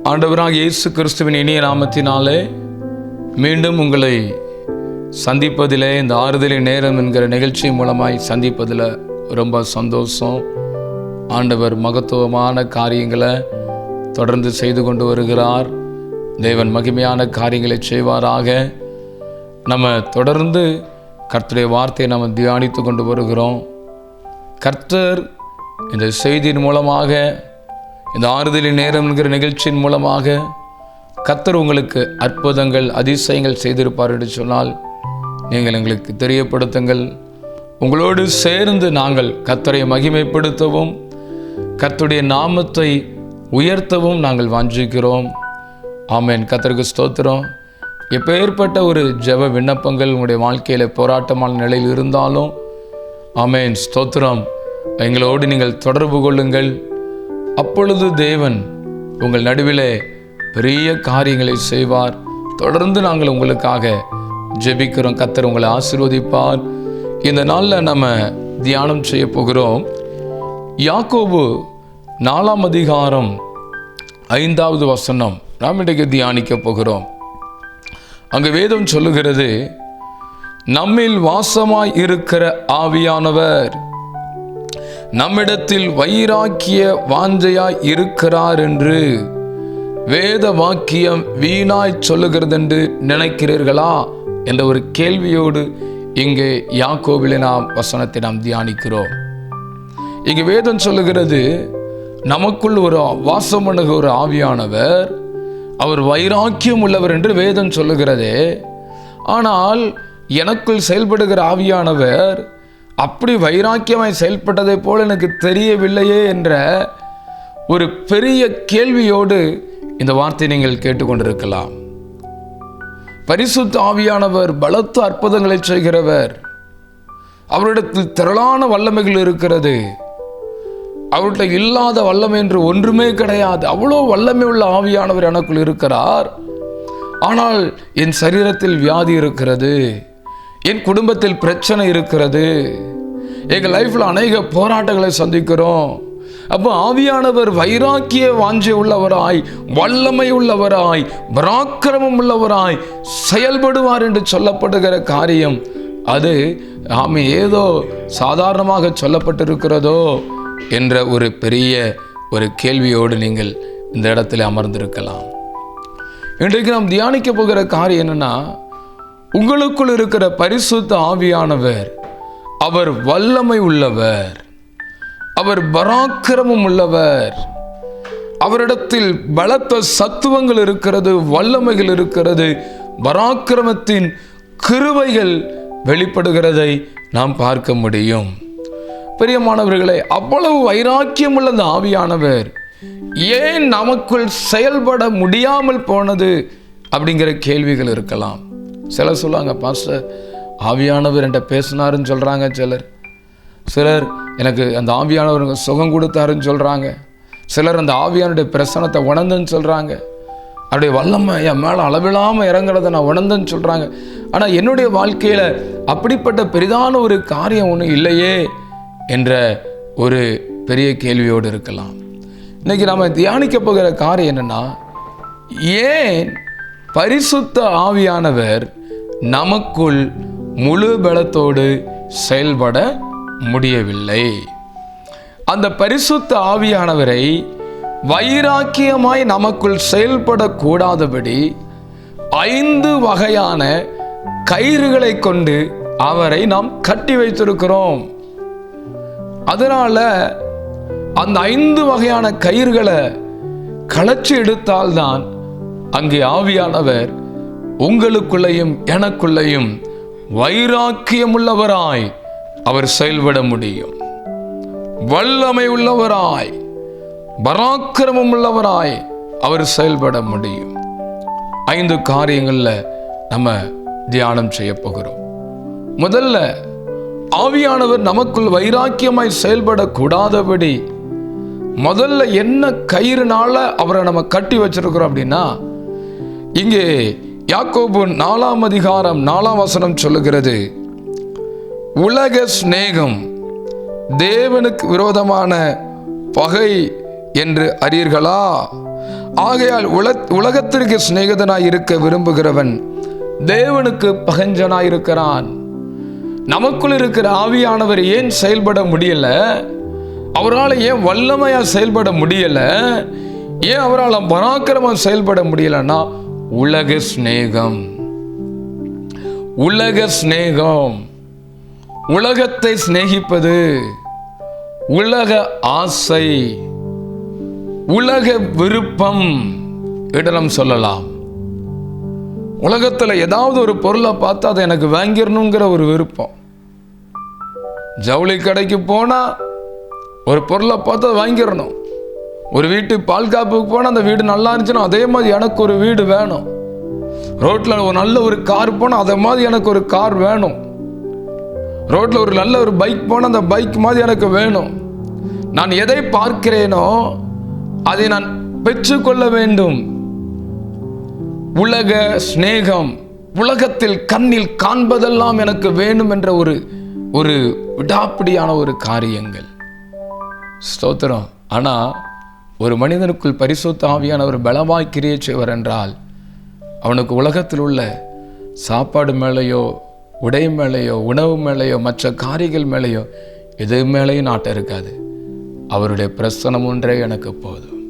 ஆண்டவராகிய இயேசு கிறிஸ்துவின் இனிய நாமத்தினாலே மீண்டும் உங்களை சந்திப்பதிலே, இந்த ஆறுதலின் நேரம் என்கிற நிகழ்ச்சி மூலமாய் சந்திப்பதில் ரொம்ப சந்தோஷம். ஆண்டவர் மகத்துவமான காரியங்களை தொடர்ந்து செய்து கொண்டு வருகிறார். தேவன் மகிமையான காரியங்களை செய்வாராக. நம்ம தொடர்ந்து கர்த்தருடைய வார்த்தையை நம்ம தியானித்து கொண்டு வருகிறோம். கர்த்தர் இந்த செய்தியின் மூலமாக, இந்த ஆறுதலின் நேரம் என்கிற நிகழ்ச்சியின் மூலமாக கர்த்தர் உங்களுக்கு அற்புதங்கள், அதிசயங்கள் செய்திருப்பார் என்று சொன்னால் நீங்கள் எங்களுக்கு தெரியப்படுத்துங்கள். உங்களோடு சேர்ந்து நாங்கள் கர்த்தரை மகிமைப்படுத்தவும், கர்த்தருடைய நாமத்தை உயர்த்தவும் நாங்கள் வாஞ்சிக்கிறோம். ஆமென். கர்த்தருக்கு ஸ்தோத்திரம். எப்பேற்பட்ட ஒரு ஜெப விண்ணப்பங்கள் உங்களுடைய வாழ்க்கையில் போராட்டமான நிலையில் இருந்தாலும், ஆமென், ஸ்தோத்திரம், எங்களோடு நீங்கள் தொடர்பு கொள்ளுங்கள். அப்பொழுது தேவன் உங்கள் நடுவிலே பெரிய காரியங்களை செய்வார். தொடர்ந்து நாங்கள் உங்களுக்காக ஜெபிக்கிறோம். கர்த்தர் உங்களை ஆசீர்வதிப்பார். இந்த நாளில் நம்ம தியானம் செய்ய போகிறோம். யாக்கோபு 4ஆம் அதிகாரம் 5வது வசனம் நாம் இன்றைக்கு தியானிக்க போகிறோம். அங்கு வேதம் சொல்லுகிறது, நம்மில் வாசமாய் இருக்கிற ஆவியானவர் நம்மிடத்தில் வைராக்கிய வாஞ்சையாய் இருக்கிறார் என்று வேத வாக்கியம் வீணாய் சொல்லுகிறது என்று நினைக்கிறீர்களா என்ற ஒரு கேள்வியோடு இங்கே யாக்கோபிலே வசனத்தை நாம் தியானிக்கிறோம். இங்கு வேதம் சொல்லுகிறது, நமக்குள் ஒரு வாசம் பண்ணுகிற ஒரு ஆவியானவர், அவர் வைராக்கியம் உள்ளவர் என்று வேதம் சொல்லுகிறதே. ஆனால் எனக்குள் செயல்படுகிற ஆவியானவர் அப்படி வைராக்கியமாய் செயல்பட்டதை போல எனக்கு தெரியவில்லையே என்ற ஒரு பெரிய கேள்வியோடு இந்த வார்த்தை நீங்கள் கேட்டுக்கொண்டிருக்கலாம். பரிசுத்த ஆவியானவர் பலத்த அற்புதங்களை செய்கிறவர். அவரிடத்தில் திரளான வல்லமைகள் இருக்கிறது. அவர்கிட்ட இல்லாத வல்லமை என்று ஒன்றுமே கிடையாது. அவ்வளோ வல்லமை உள்ள ஆவியானவர் எனக்குள் இருக்கிறார். ஆனால் என் சரீரத்தில் வியாதி இருக்கிறது, என் குடும்பத்தில் பிரச்சனை இருக்கிறது, எங்கள் லைஃப்பில் அநேக போராட்டங்களை சந்திக்கிறோம். அப்போ ஆவியானவர் வைராக்கிய வாஞ்சை உள்ளவராய், வல்லமை உள்ளவராய், பராக்கிரமம் உள்ளவராய் செயல்படுவார் என்று சொல்லப்படுகிற காரியம் அது ஏதோ சாதாரணமாக சொல்லப்பட்டிருக்கிறதோ என்ற ஒரு பெரிய ஒரு கேள்வியோடு நீங்கள் இந்த இடத்துல அமர்ந்திருக்கலாம். இன்றைக்கு நாம் தியானிக்க போகிற காரியம் என்னன்னா, உங்களுக்குள் இருக்கிற பரிசுத்த ஆவியானவர் அவர் வல்லமை உள்ளவர், அவர் பராக்கிரமம் உள்ளவர். அவரிடத்தில் பலத்த சத்துவங்கள் இருக்கிறது, வல்லமைகள் இருக்கிறது, பராக்கிரமத்தின் கிருபைகள் வெளிப்படுகிறதை நாம் பார்க்க முடியும். பிரியமானவர்களே, அவ்வளவு வைராக்கியம் உள்ள அந்த ஆவியானவர் ஏன் நமக்குள் செயல்பட முடியாமல் போனது அப்படிங்கிற கேள்விகள் இருக்கலாம். சிலர் சொல்லுவாங்க, பாஸ்டர் ஆவியானவர் என்கிட்ட பேசினாருன்னு சொல்கிறாங்க. சிலர் எனக்கு அந்த ஆவியானவர் சுகம் கொடுத்தாருன்னு சொல்கிறாங்க. சிலர் அந்த ஆவியானுடைய பிரசனத்தை உணர்ந்துன்னு சொல்கிறாங்க. அப்படியே வல்லமை என் மேலே அளவில்லாமல் இறங்குறதை நான் உணர்ந்தேன்னு சொல்கிறாங்க. ஆனால் என்னுடைய வாழ்க்கையில் அப்படிப்பட்ட பெரிதான ஒரு காரியம் ஒன்றும் இல்லையே என்ற ஒரு பெரிய கேள்வியோடு இருக்கலாம். இன்னைக்கு நம்ம தியானிக்க போகிற காரியம் என்னன்னா, ஏன் பரிசுத்த ஆவியானவர் நமக்குள் முழு பலத்தோடு செயல்பட முடியவில்லை? அந்த பரிசுத்த ஆவியானவரை வைராக்கியமாய் நமக்குள் செயல்படக்கூடாதபடி 5 வகையான கயிறுகளை கொண்டு அவரை நாம் கட்டி வைத்திருக்கிறோம். அதனால அந்த 5 வகையான கயிறுகளை கலச்சி எடுத்தால்தான் அங்கே ஆவியானவர் உங்களுக்குள்ளேயும் எனக்குள்ளேயும் வைராக்கியமுள்ளவராய் அவர் செயல்பட முடியும். வல்லமை உள்ளவராய், பராக்கிரமம் உள்ளவராய் அவர் செயல்பட முடியும். 5 காரியங்கள்ல நம்ம தியானம் செய்ய போகிறோம். முதல்ல, ஆவியானவர் நமக்குள் வைராக்கியமாய் செயல்படக்கூடாதபடி முதல்ல என்ன கயிறுனால அவரை நம்ம கட்டி வச்சிருக்கிறோம் அப்படின்னா, இங்கே யாக்கோபு 4ஆம் அதிகாரம் 4ஆம் வசனம் சொல்லுகிறது, உலக சிநேகம் தேவனுக்கு விரோதமான பகை என்று அறியீர்களா? ஆகையால் உலகத்திற்கு சிநேகிதனாய் இருக்க விரும்புகிறவன் தேவனுக்கு பகஞ்சனாய் இருக்கிறான். நமக்குள் இருக்கிற ஆவியானவர் ஏன் செயல்பட முடியல? அவரால் ஏன் வல்லமையா செயல்பட முடியல? ஏன் அவரால் பராக்கிரமம் செயல்பட முடியலன்னா உலக சிநேகம். உலக சிநேகம், உலகத்தை சிநேகிப்பது, உலக ஆசை, உலக விருப்பம் இடலம் சொல்லலாம். உலகத்தில் ஏதாவது ஒரு பொருளை பார்த்து அதை எனக்கு வாங்கிடணுங்கிற ஒரு விருப்பம். ஜவுளி கடைக்கு போனால் ஒரு பொருளை பார்த்து அதை வாங்கிடணும். ஒரு வீட்டு பால் காப்புக்கு போனால் அந்த வீடு நல்லா இருந்துச்சுன்னா அதே மாதிரி எனக்கு ஒரு வீடு வேணும். ரோட்டில் ஒரு நல்ல ஒரு கார் போனால் அதே மாதிரி எனக்கு ஒரு கார் வேணும். ரோட்டில் ஒரு நல்ல ஒரு பைக் போனால் அந்த பைக் மாதிரி எனக்கு வேணும். நான் எதை பார்க்கிறேனோ அதை நான் பெற்றுக்கொள்ள வேண்டும். உலக சிநேகம், உலகத்தில் கண்ணில் காண்பதெல்லாம் எனக்கு வேண்டும் என்ற ஒரு விடாப்பிடியான ஒரு காரியங்கள். ஸ்தோத்திரம். ஆனால் ஒரு மனிதனுக்குள் பரிசுத்த ஆவியானவர் பலமாய் கிரியை செய்வார் என்றால் அவனுக்கு உலகத்தில் உள்ள சாப்பாடு மேலேயோ, உடை மேலேயோ, உணவு மேலேயோ, மற்ற காரியங்கள் மேலேயோ எது மேலேயும் நாட்டம் இருக்காது. அவருடைய பிரசனம் ஒன்றே எனக்கு போதும்,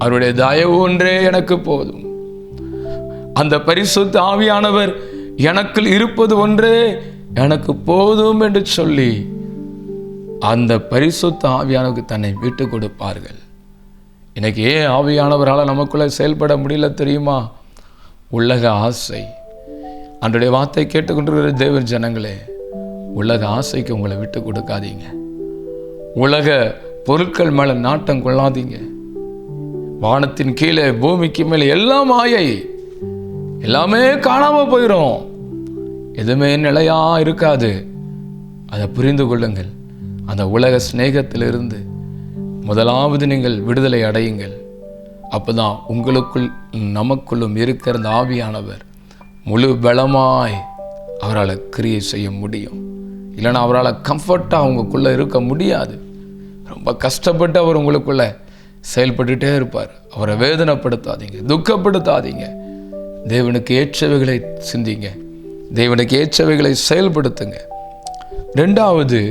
அவருடைய தயவு ஒன்றே எனக்கு போதும். அந்த பரிசுத்த ஆவியானவர் எனக்குள் இருப்பது ஒன்றே எனக்கு போதும் என்று சொல்லி அந்த பரிசுத்த ஆவியானவருக்கு தன்னை விட்டு கொடுப்பார்கள். இன்னைக்கு ஏன் ஆவியானவரால் நமக்குள்ள செயல்பட முடியல தெரியுமா? உலக ஆசை. அன்றைய வார்த்தை கேட்டுக்கொண்டிருக்கிற தேவ ஜனங்களே, உலக ஆசைக்கு உங்களை விட்டு கொடுக்காதீங்க. உலக பொருட்கள் மேல நாட்டம் கொள்ளாதீங்க. வானத்தின் கீழே பூமிக்கு மேலே எல்லாம் மாயை, எல்லாமே காணாம போயிடும், எதுவுமே நிலையா இருக்காது. அதை புரிந்து கொள்ளுங்கள். அந்த உலக சிநேகத்திலிருந்து முதலாவது நீங்கள் விடுதலை அடையுங்கள். அப்போதான் உங்களுக்குள் நமக்குள்ளும் இருக்கிற அந்த ஆவியானவர் முழு பலமாய் அவரால் கிரியை செய்ய முடியும். இல்லைன்னா அவரால் கம்ஃபர்ட்டாக உங்களுக்குள்ளே இருக்க முடியாது. ரொம்ப கஷ்டப்பட்டு அவர் உங்களுக்குள்ளே செயல்பட்டுகிட்டே இருப்பார். அவரை வேதனைப்படுத்தாதீங்க, துக்கப்படுத்தாதீங்க. தேவனுக்கு ஏற்றவைகளை சிந்திங்க, தேவனுக்கு ஏற்றவைகளை செயல்படுத்துங்க. ரெண்டாவது,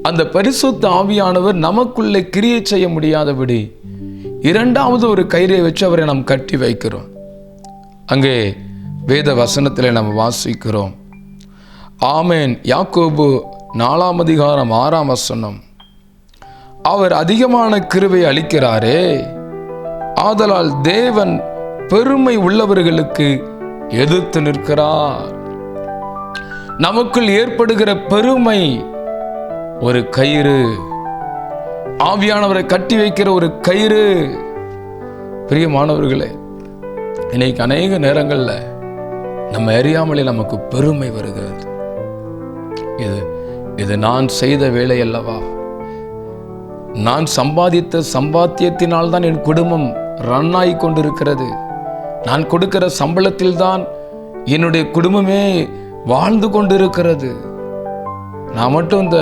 அந்த பரிசுத்த ஆவியானவர் நமக்குள்ளே கிரியை செய்ய முடியாதபடி இரண்டாவது ஒரு கயிறை வச்சு அவரை நாம் கட்டி வைக்கிறோம். அங்கே வேத வசனத்தில் நம்ம வாசிக்கிறோம். ஆமேன். யாக்கோபு 4:6 அவர் அதிகமான கிருபை அளிக்கிறாரே, ஆதலால் தேவன் பெருமை உள்ளவர்களுக்கு எதிர்த்து நிற்கிறார். நமக்குள் ஏற்படுகிற பெருமை ஒரு கயிறு, ஆவியானவரை கட்டி வைக்கிற ஒரு கயிறு. பிரியமானவர்களே, இன்னைக்கு அநேக நேரங்கள்ல நம்ம அறியாமலே நமக்கு பெருமை வருகிறது. இது நான் செய்த வேலை அல்லவா, நான் சம்பாதித்த சம்பாத்தியத்தினால் தான் என் குடும்பம் ரன் ஆகி கொண்டிருக்கிறது, நான் கொடுக்கிற சம்பளத்தில் தான் என்னுடைய குடும்பமே வாழ்ந்து கொண்டிருக்கிறது, நான் மட்டும் இந்த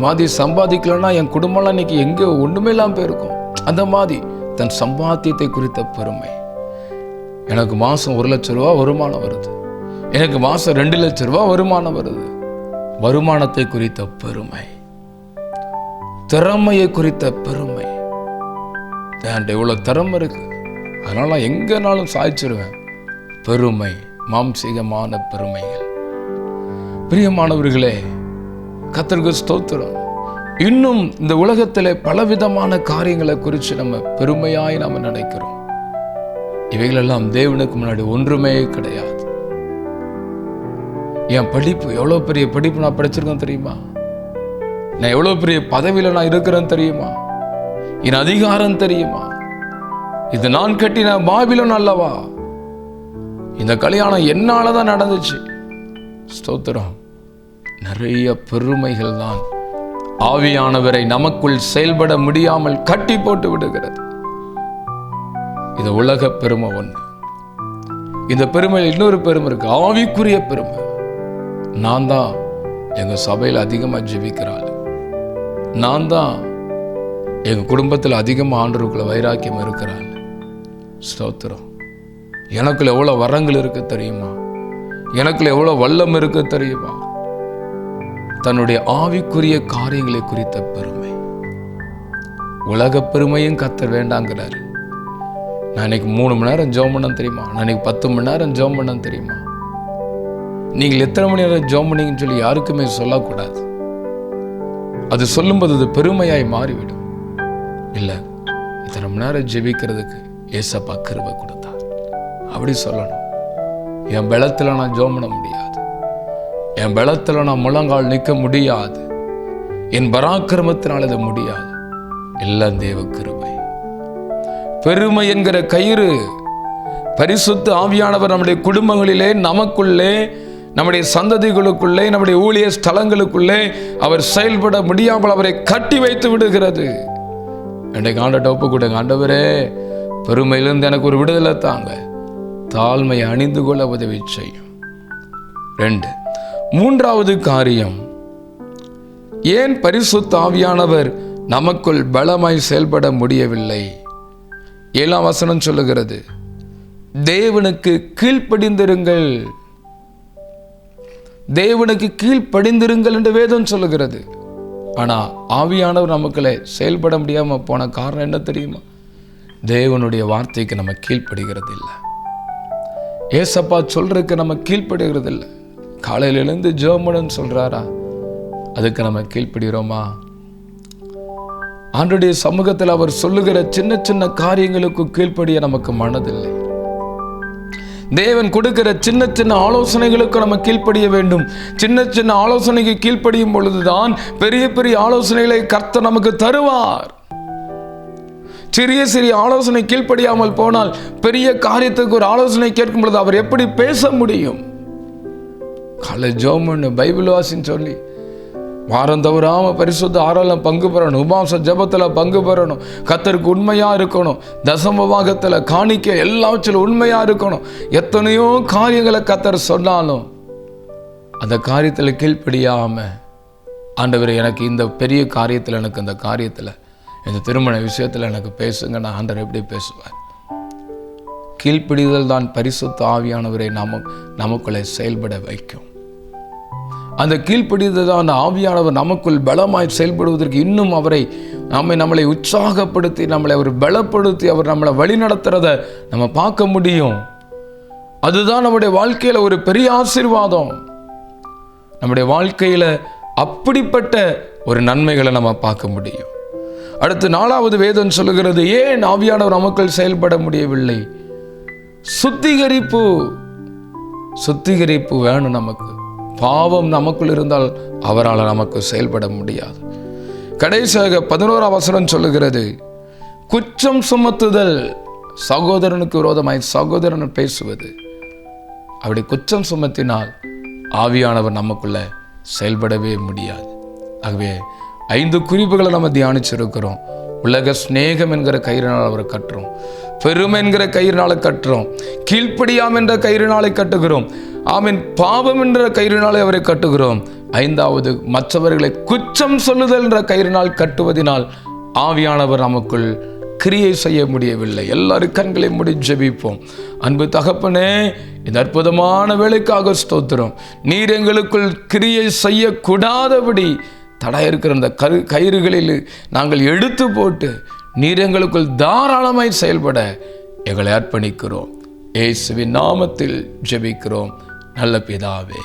மாதிரி சம்பாதிக்கலன்னா என் குடும்பம்லாம் இன்னைக்கு எங்கே ஒன்றுமே இல்லாமல் போயிருக்கும். அந்த மாதிரி தன் சம்பாத்தியத்தை குறித்த பெருமை. எனக்கு மாதம் 1 லட்சம் ரூபா வருமானம் வருது, எனக்கு மாதம் 2 லட்சம் ரூபா வருமானம் வருது. வருமானத்தை குறித்த பெருமை, திறமையை குறித்த பெருமை. இவ்வளோ திறமை இருக்கு, அதனால நான் எங்கேனாலும் சாய்ச்சிருவேன். பெருமை, மாம்சீகமான பெருமைகள். பிரியமானவர்களே, கர்த்தருக்கு ஸ்தோத்திரம். இன்னும் இந்த உலகத்திலே பலவிதமான காரியங்களை குறித்து நம்ம பெருமையாய் நாம நினைக்கிறோம். இவைகளெல்லாம் தேவனுக்கு முன்னாடி ஒன்றுமே கிடையாது. என் படிப்பு, எவ்வளோ பெரிய படிப்பு நான் படிச்சிருக்கேன் தெரியுமா? நான் எவ்வளோ பெரிய பதவியில் நான் இருக்கிறேன் தெரியுமா? என் அதிகாரம் தெரியுமா? இது நான் கட்டின பாபிலோன் அல்லவா? இந்த கல்யாணம் என்னால தான் நடந்துச்சு. ஸ்தோத்திரம். நிறைய பெருமைகள் தான் ஆவியானவரை நமக்குள் செயல்பட முடியாமல் கட்டி போட்டு விடுகிறது. இது உலக பெருமை ஒன்று. இந்த பெருமையில் இன்னொரு பெருமை இருக்கு, ஆவிக்குரிய பெருமை. நான் தான் எங்க சபையில் அதிகமாக ஜெபிக்கிறாள், நான் தான் எங்க குடும்பத்தில் அதிகமாக ஆண்டவருக்குள்ள வைராக்கியம் இருக்கிறாள், ஸ்தோத்திரம். எனக்குள்ள எவ்வளோ வரங்கள் இருக்கு தெரியுமா? எனக்குள்ள எவ்வளோ வல்லம் இருக்கு தெரியுமா? தன்னுடைய ஆவிக்குரிய காரியங்களை குறித்த பெருமை. உலக பெருமையும் கர்த்தர் வேண்டாங்கிறாரு. நான் இன்னைக்கு 3 மணி நேரம் ஜெபம் பண்ண தெரியுமா? நான் இன்னைக்கு 10 மணி நேரம் ஜெபம் பண்ண தெரியுமா? நீங்கள் எத்தனை மணி நேரம் ஜெபம் பண்ணீங்கன்னு சொல்லி யாருக்குமே சொல்லக்கூடாது. அது சொல்லும்போது அது பெருமையாய் மாறிவிடும். இல்லை, இத்தனை மணி நேரம் ஜெபிக்கிறதுக்கு ஏசப்பா கிருபை கொடுத்தார் அப்படி சொல்லணும். என் பலத்தில் நான் ஜெபம் பண்ண முடியாது, என் பலத்தில் நான் முழங்கால் நிற்க முடியாது, என் பராக்கிரமத்தினால் இது முடியாது. எல்லாம் தேவ கிருபை. பெருமை என்கிற கயிறு பரிசுத்த ஆவியானவர் நம்முடைய குடும்பங்களிலே, நமக்குள்ளே, நம்முடைய சந்ததிகளுக்குள்ளே, நம்முடைய ஊழிய ஸ்தலங்களுக்குள்ளே அவர் செயல்பட முடியாமல் அவரை கட்டி வைத்து விடுகிறது. இன்றைக்கு ஆண்டவர்கிட்ட ஒப்பு கொடுங்க. ஆண்டவரே, பெருமையிலிருந்து எனக்கு ஒரு விடுதலை தாங்க. தாழ்மையை அணிந்து கொள்ள உதவி செய்யும். 2. 3வது காரியம், ஏன் பரிசுத்த ஆவியானவர் நமக்குள் பலமாய் செயல்பட முடியவில்லை? 7ஆம் வசனம் சொல்லுகிறது, தேவனுக்கு கீழ்ப்படிந்திருங்கள். தேவனுக்கு கீழ்ப்படிந்திருங்கள் என்று வேதம் சொல்லுகிறது. ஆனா ஆவியானவர் நமக்குள்ளே செயல்பட முடியாம போன காரணம் என்ன தெரியுமா? தேவனுடைய வார்த்தைக்கு நம்ம கீழ்ப்படுகிறது இல்லை. ஏசப்பா சொல்றதுக்கு நம்ம கீழ்ப்படுகிறது இல்லை. காலையில எழுந்து ஜெபம்னு சொல்றாரா, அதுக்கு நம்ம கீழ்ப்படுகிறோமா? ஆண்டவருடைய சமூகத்தில் அவர் சொல்லுகிற சின்ன சின்ன காரியங்களுக்கு கீழ்ப்படிய நமக்கு மனதில்லை. தேவன் கொடுக்கிற சின்ன சின்ன ஆலோசனைகளுக்கு நம்ம கீழ்ப்படிய வேண்டும். சின்ன சின்ன ஆலோசனைக்கு கீழ்ப்படியும் பொழுதுதான் பெரிய பெரிய ஆலோசனைகளை கர்த்தர் நமக்கு தருவார். சிறிய சிறிய ஆலோசனை கீழ்ப்படியாமல் போனால் பெரிய காரியத்துக்கு ஒரு ஆலோசனை கேட்கும் பொழுது அவர் எப்படி பேச முடியும்? காலை ஜெபம்னு பைபிள் வாசின்னு சொல்லி வாரம் தவறாம பரிசுத்த ஆராதனையில் பங்கு பெறணும், உபவாச ஜெபத்தில் பங்கு பெறணும், கர்த்தருக்கு உண்மையா இருக்கணும், தசம பாகத்தில் காணிக்க எல்லாவற்றிலும் உண்மையா இருக்கணும். எத்தனையோ காரியங்களை கர்த்தர் சொன்னாலும் அந்த காரியத்தில் கீழ்ப்படியாம, ஆண்டவரே எனக்கு இந்த பெரிய காரியத்தில், எனக்கு இந்த காரியத்தில், இந்த திருமண விஷயத்தில் எனக்கு பேசுங்க, நான் ஆண்டவர் எப்படி பேசுவார்? கீழ்ப்படிதல் தான் பரிசுத்த ஆவியானவரை நமக்குள்ளே செயல்பட வைக்கும். அந்த கீழ்ப்படிதல் தான் ஆவியானவர் நமக்குள் பலமாய் செயல்படுவதற்கு இன்னும் நம்மளை உற்சாகப்படுத்தி, நம்மளை அவர் பலப்படுத்தி, அவர் நம்மளை வழி நடத்துறத நம்ம பார்க்க முடியும். அதுதான் நம்முடைய வாழ்க்கையில ஒரு பெரிய ஆசீர்வாதம். நம்முடைய வாழ்க்கையில அப்படிப்பட்ட ஒரு நன்மைகளை நம்ம பார்க்க முடியும். அடுத்து 4வது வேதம் சொல்லுகிறது, ஏன் ஆவியானவர் நமக்குள் செயல்பட முடியவில்லை? சுத்திகரிப்பு வேணும் நமக்கு. பாவம் நமக்குள் இருந்தால் அவரால் நமக்கு செயல்பட முடியாது. கடைசியாக 11ஆம் வசனம் சொல்லுகிறது, குற்றம் சுமத்துதல், சகோதரனுக்கு விரோதமாய் சகோதரன் பேசுவது. அப்படி குற்றம் சுமத்தினால் ஆவியானவர் நமக்குள்ள செயல்படவே முடியாது. ஆகவே 5 குறிப்புகளை நம்ம தியானிச்சிருக்கிறோம். உலக சிநேகம் என்கிற கயிறினால் அவரை கட்டுறோம், பெருமை என்கிற கயிறினால கட்டுறோம், கீழ்ப்படியாம் என்ற கயிறினாலை கட்டுகிறோம், ஆமீன், பாவம் என்ற கயிறினாலே அவரை கட்டுகிறோம். 5வது, மற்றவர்களை குற்றம் சொல்லுதல் என்ற கயிறினால் கட்டுவதினால் ஆவியானவர் நமக்குள் கிரியை செய்ய முடியவில்லை. எல்லாரும் கண்களை மூடி ஜெபிப்போம். அன்பு தகப்பனே, இந்த அற்புதமான வேலைக்காக ஸ்தோத்திரம். நீர் எங்களுக்குள் கிரியை செய்யக்கூடாதபடி தடை இருக்கிற அந்த கயிறுகளில் நாங்கள் எடுத்து போட்டு நீர் எங்களுக்குள் தாராளமாய் செயல்பட எங்களை அர்ப்பணிக்கிறோம். இயேசுவின் நாமத்தில் ஜெபிக்கிறோம் நல்ல பிதாவே.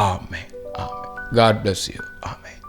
ஆமென். ஆமென். God bless you. ஆமென்.